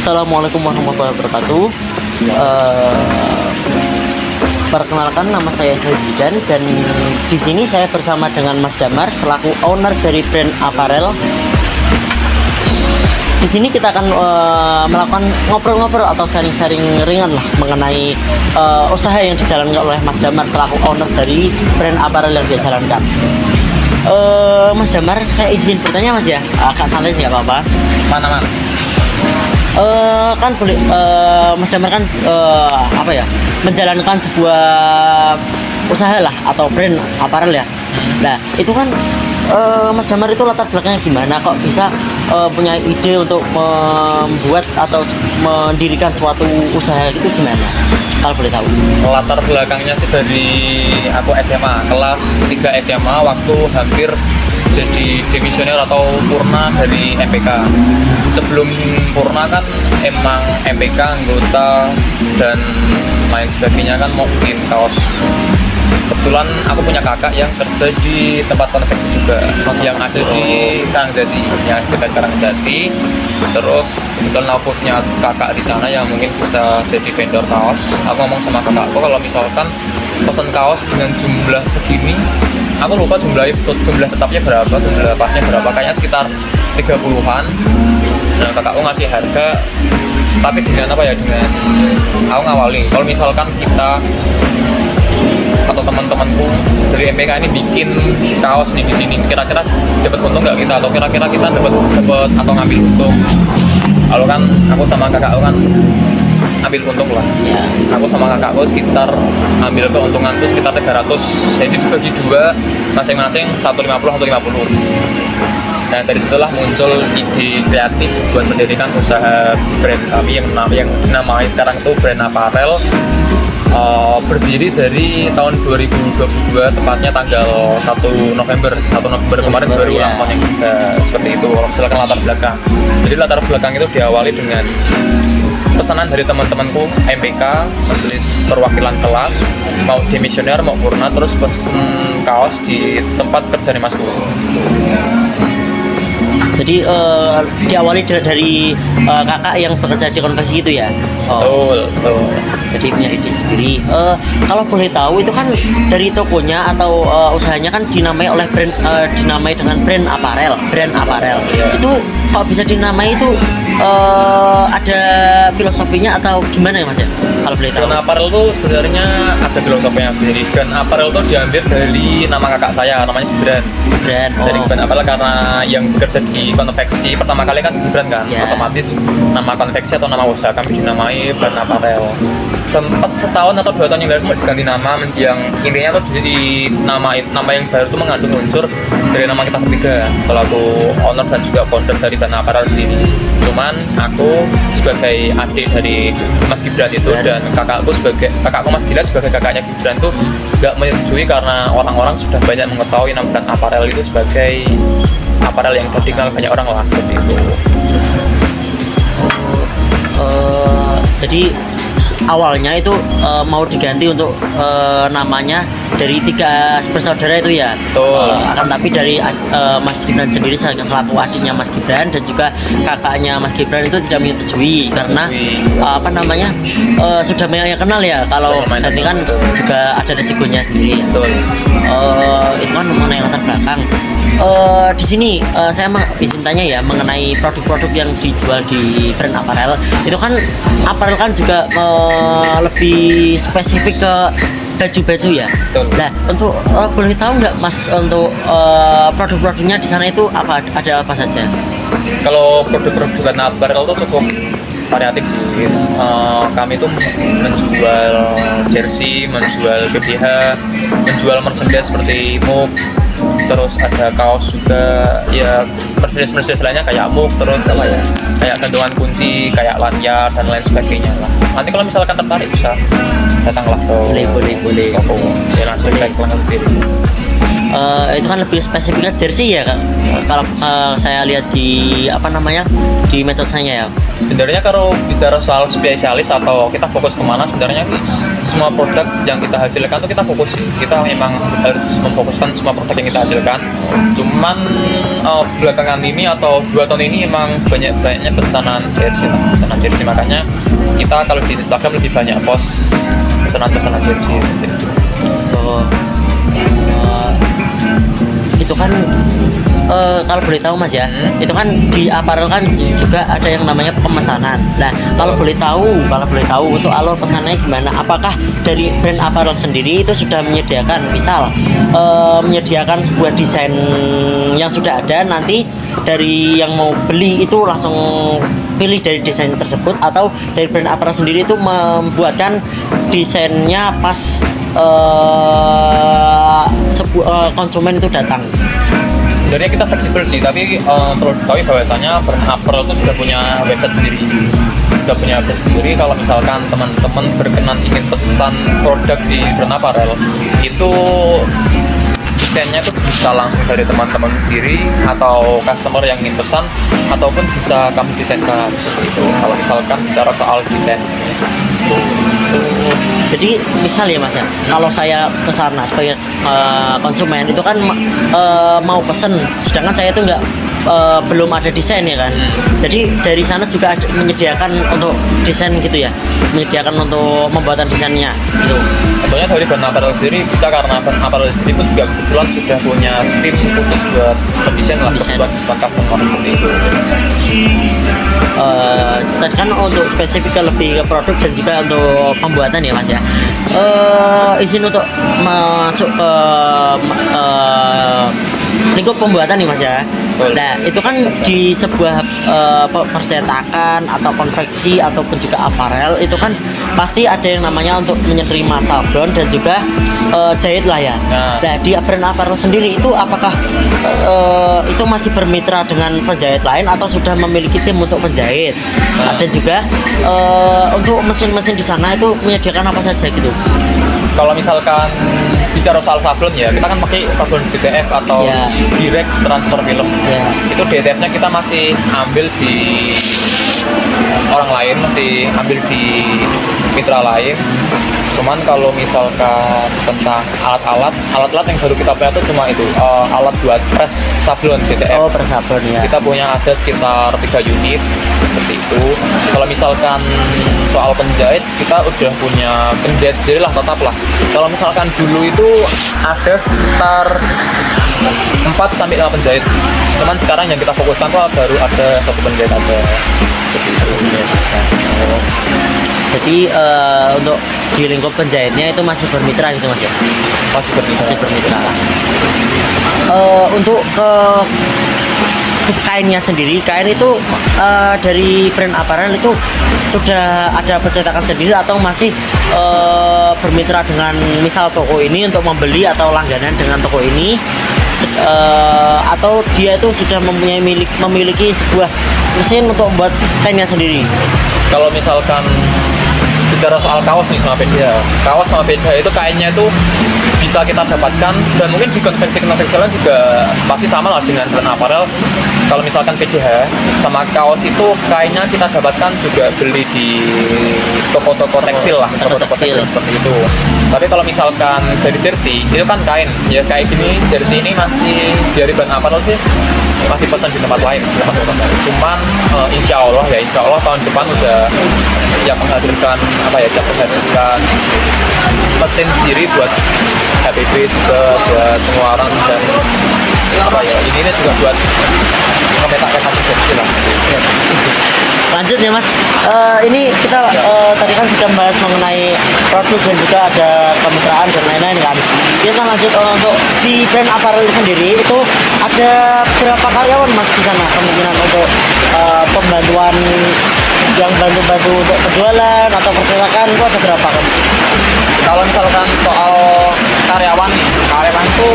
Assalamualaikum warahmatullahi wabarakatuh. Perkenalkan, nama saya Said Zidan dan di sini saya bersama dengan Mas Damar selaku owner dari brand apparel. Di sini kita akan melakukan ngobrol-ngobrol atau sharing-sharing ringan lah mengenai usaha yang dijalankan oleh Mas Damar selaku owner dari brand apparel yang dia jalankan. Mas Damar, saya izin bertanya Mas ya, agak santai sih, nggak apa-apa. Mana? Kan boleh, Mas Damar kan apa ya, menjalankan sebuah usaha lah atau brand apparel ya. Nah itu kan Mas Damar itu latar belakangnya gimana kok bisa punya ide untuk membuat atau mendirikan suatu usaha itu gimana, kalau boleh tahu? Latar belakangnya sih dari aku SMA, kelas 3 SMA waktu hampir jadi demisioner atau purna dari MPK. Sebelum purna kan emang MPK anggota dan lain sebagainya kan mau bikin kaos. Kebetulan aku punya kakak yang kerja di tempat konveksi juga, yang ada di Karangjati, yang dekat Karangjati. Terus kebetulan aku punya kakak di sana yang mungkin bisa jadi vendor kaos. Aku ngomong sama kakakku kalau misalkan pesan kaos dengan jumlah segini, aku lupa jumlah tetapnya berapa, jumlah pasnya berapa, kayaknya sekitar 30-an. Nah kakakku ngasih harga, tapi dengan apa ya, dengan aku ngawali kalau misalkan kita atau teman-temanku dari MPK ini bikin kaos nih di sini, kira-kira dapat untung nggak kita, atau kira-kira kita dapat atau ngambil untung. Kalau kan aku sama kakakku kan ambil untung lah ya. Aku sama kakakku sekitar ambil keuntungan tuh sekitar 300, jadi dibagi dua, masing-masing 150 atau 50. Nah dari situlah muncul ide kreatif buat mendirikan usaha brand kami yang namanya sekarang itu brand apparel. Berdiri dari tahun 2022, tepatnya tanggal 1 November kemarin baru ulang tahun yang seperti itu. Kalau misalkan latar belakang, jadi latar belakang itu diawali dengan pesanan dari teman-temanku MPK, majelis perwakilan kelas, mau demisioner mau purna, terus pesen kaos di tempat kerja Mas Guru. Jadi diawali dari kakak yang bekerja di konveksi itu ya? Betul. Jadi punya ide sendiri. Kalau boleh tahu itu kan dari tokonya atau usahanya kan dinamai oleh dinamai dengan brand apparel. Ya. Itu kok bisa dinamai itu ada filosofinya atau gimana ya Mas ya? Kalau boleh tahu. Brand apparel itu sebenarnya ada filosofinya sendiri. Brand apparel itu diambil dari nama kakak saya, namanya Gibran. Dari brand apparel karena yang bekerja di konveksi pertama kali kan Gibran kan, otomatis nama konveksi atau nama usaha kami dinamai brand apparel. Sempat setahun atau 2 tahun yang lalu diganti nama, yang intinya tuh jadi nama yang baru itu mengandung unsur dari nama kita bertiga, selaku owner dan juga founder dari brand apparel sendiri. Cuman aku sebagai adik dari Mas Gibran itu dan kakakku Mas Gila sebagai kakaknya Gibran tuh nggak menyetujui karena orang-orang sudah banyak mengetahui nama brand apparel itu sebagai apparel yang dikenal banyak orang lah, seperti itu. Jadi awalnya itu mau diganti untuk namanya dari 3 bersaudara itu ya. Akan tapi dari Mas Gibran sendiri selaku adiknya Mas Gibran dan juga kakaknya Mas Gibran itu tidak menyetujui karena sudah banyak yang kenal ya, kalau ganti kan juga ada resikonya sendiri. Itu kan mengenai latar belakang. Di sini saya izin tanya ya mengenai produk-produk yang dijual di brand apparel. Itu kan apparel kan juga lebih spesifik ke baju-baju ya. Nah, untuk boleh tahu nggak Mas untuk produk-produknya di sana itu ada apa saja? Kalau produk-produk apparel itu cukup variatif sih. Kami itu menjual jersey, menjual BDH, menjual merchandise seperti mug, terus ada kaos juga, ya merchandise lainnya kayak mug, terus apa ya, kayak gantungan kunci, kayak lanyard dan lain sebagainya lah. Nanti kalau misalkan tertarik bisa datanglah ke boleh toko Baik itu kan lebih spesifiknya jersey ya Kak. Kalau saya lihat di di medsosnya ya. Sebenarnya kalau bicara soal spesialis atau kita fokus kemana, sebenarnya semua produk yang kita hasilkan tuh kita fokus sih. Kita memang harus memfokuskan semua produk yang kita hasilkan. Cuman belakangan ini atau 2 tahun ini emang banyak pesanan jersey, makanya kita kalau di Instagram lebih banyak post pesanan jersey. Oh, itu kan kalau boleh tahu Mas ya, itu kan di apparel kan juga ada yang namanya pemesanan. Nah, kalau boleh tahu untuk alur pesanannya gimana? Apakah dari brand apparel sendiri itu sudah menyediakan, misal menyediakan sebuah desain yang sudah ada, nanti dari yang mau beli itu langsung pilih dari desain tersebut, atau dari brand apparel sendiri itu membuatkan desainnya pas konsumen itu datang? Sebenarnya kita fleksibel sih, tapi perlu diketahui bahwasanya brand apparel itu sudah punya website sendiri. Kalau misalkan teman-teman berkenan ingin pesan produk di brand apparel, itu desainnya itu bisa langsung dari teman-teman sendiri atau customer yang ingin pesan, ataupun bisa kami desainkan seperti itu. Kalau misalkan bicara soal desain. Jadi misal ya Mas ya, kalau saya ke sana sebagai konsumen itu kan mau pesen, sedangkan saya itu belum ada desain ya kan. Jadi dari sana juga menyediakan untuk desain gitu ya, menyediakan untuk pembuatan desainnya gitu. Tentunya dari brand apparel sendiri bisa, karena brand apparel sendiri pun juga kebetulan sudah punya tim khusus buat pendesain lah, buat customer seperti itu. Tadi kan untuk spesifik lebih ke produk dan juga untuk pembuatan ya Mas ya. Izin untuk masuk ke lingkup pembuatan nih Mas ya. Nah, itu kan di sebuah percetakan atau konveksi ataupun juga apparel, itu kan pasti ada yang namanya untuk menerima sablon dan juga jahit lah ya. Nah, di brand apparel sendiri itu apakah itu masih bermitra dengan penjahit lain atau sudah memiliki tim untuk penjahit? Dan juga untuk mesin-mesin di sana itu menyediakan apa saja gitu? Kalau misalkan bicara soal sablon ya, kita kan pakai sablon DTF atau direct transfer film. Itu DTF-nya kita masih ambil di orang lain, masih ambil di mitra lain. Cuman kalau misalkan tentang alat-alat yang baru kita punya itu cuma itu alat buat press sablon DTF. Oh, press sablon ya. Kita punya ada sekitar 3 unit seperti itu. Kalau misalkan soal penjahit, kita udah punya penjahit sendiri lah, tetap lah. Kalau misalkan dulu itu ada sekitar 4-5 penjahit. Cuman sekarang yang kita fokuskan tuh baru ada 1 penjahit aja. Seperti itu. Jadi untuk di lingkup penjahitnya itu masih bermitra gitu Mas ya? Masih bermitra. Untuk ke kainnya sendiri, kain itu dari brand apparel itu sudah ada pencetakan sendiri atau masih bermitra dengan misal toko ini untuk membeli atau langganan dengan toko ini, atau dia itu sudah memiliki sebuah mesin untuk membuat kainnya sendiri? Kalau misalkan bicara soal kaos nih sama beda itu kainnya itu bisa kita dapatkan, dan mungkin di konveksi lain juga pasti sama lah dengan brand apparel. Kalau misalkan PDH sama kaos itu kainnya kita dapatkan juga beli di toko-toko tekstil lah, toko-toko tekstil seperti itu. Tapi kalau misalkan dari jersey itu kan kain ya, kayak gini jersey ini masih dari brand apparel sih masih pesan di tempat lain. Cuman insya Allah tahun depan udah siap menghadirkan mesin sendiri buat HPP juga, buat pengeluaran, dan ini juga buat ngepetak-petak jersey lah. Lanjut ya Mas, ini kita tadi kan sudah membahas mengenai produk dan juga ada kemitraan dan lain-lain kan. Kita lanjut untuk di brand apparel sendiri itu ada berapa karyawan Mas di sana, kemungkinan untuk pembantuan yang bantu-bantu untuk penjualan atau percetakan itu ada berapa kan? Kalau misalkan soal karyawan itu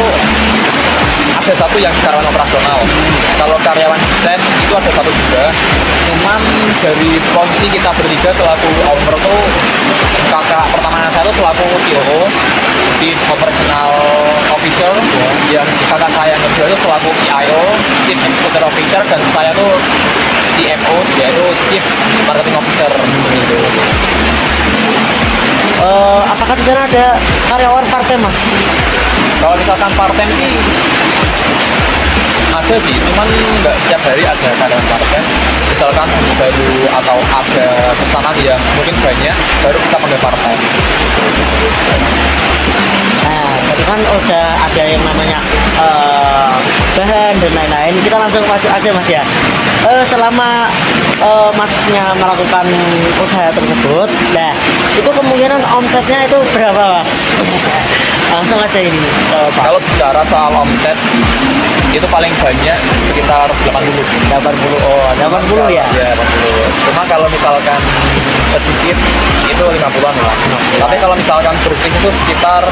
ada satu yang karyawan operasional. Kalau karyawan desain itu ada satu juga. Cuman dari posisi kita bertiga selaku owner tuh, kakak pertama saya itu selaku COO, Chief Operational Officer, yang kakak saya yang kedua itu selaku CIO, Chief Executive Officer, dan saya tuh CMO, yaitu Chief Marketing Officer gitu. Apakah di sana ada karyawan part-time Mas? Kalau misalkan part-time sih ada sih, cuman nggak setiap hari ada karyawan part-time. Misalkan baru atau ada pesanan yang mungkin banyak, baru kita panggil part-time. Nah, tadi kan udah ada yang namanya bahan dan lain-lain. Kita langsung masuk aja Mas ya. Selama Masnya melakukan usaha tersebut, nah itu kemungkinan omsetnya itu berapa Mas? Langsung aja ini Pak. Kalau bicara soal omset, itu paling banyak sekitar 80. 80, oh 80 ya? Iya, 80. Cuma kalau misalkan sedikit itu 50-an lah. Tapi kalau misalkan bersih itu sekitar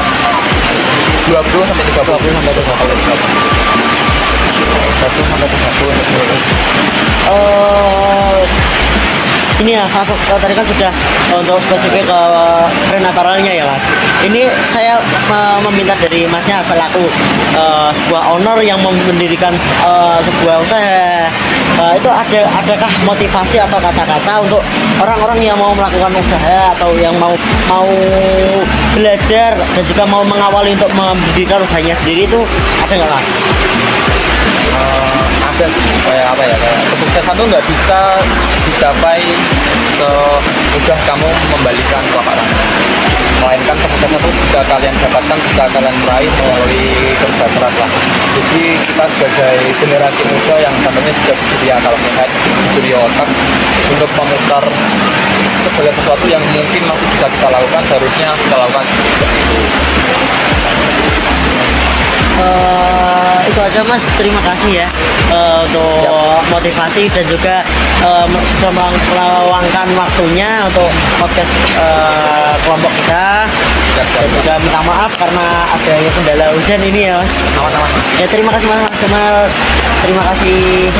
20 sampai 30. 20 sampai 30. 20 sampai 30 untuk bersih. Ini ya tadi kan sudah untuk spesifik ke brand apparelnya ya Mas. Ini saya meminta dari Masnya selaku sebuah owner yang mendirikan sebuah usaha, itu adakah motivasi atau kata-kata untuk orang-orang yang mau melakukan usaha atau yang mau belajar dan juga mau mengawali untuk mendirikan usahanya sendiri, itu ada nggak Mas? Ada sih, kayak apa ya, kayak kesuksesan tuh nggak bisa dicapai semudah kamu membalikan telapak tangan, melainkan kesuksesan itu bisa kalian dapatkan, bisa kalian meraih melalui kerja keras lah. Jadi kita sebagai generasi muda yang katanya sudah diberi akal sehat, diberi otak untuk memutar segala sesuatu yang mungkin masih bisa kita lakukan, seharusnya kita lakukan seperti itu. Itu aja Mas, terima kasih ya untuk motivasi dan juga sudah meluangkan waktunya untuk podcast kelompok kita. Dan juga minta maaf karena adanya kendala hujan ini ya Mas. Aman-aman. Ya terima kasih Mas Kemal, terima kasih.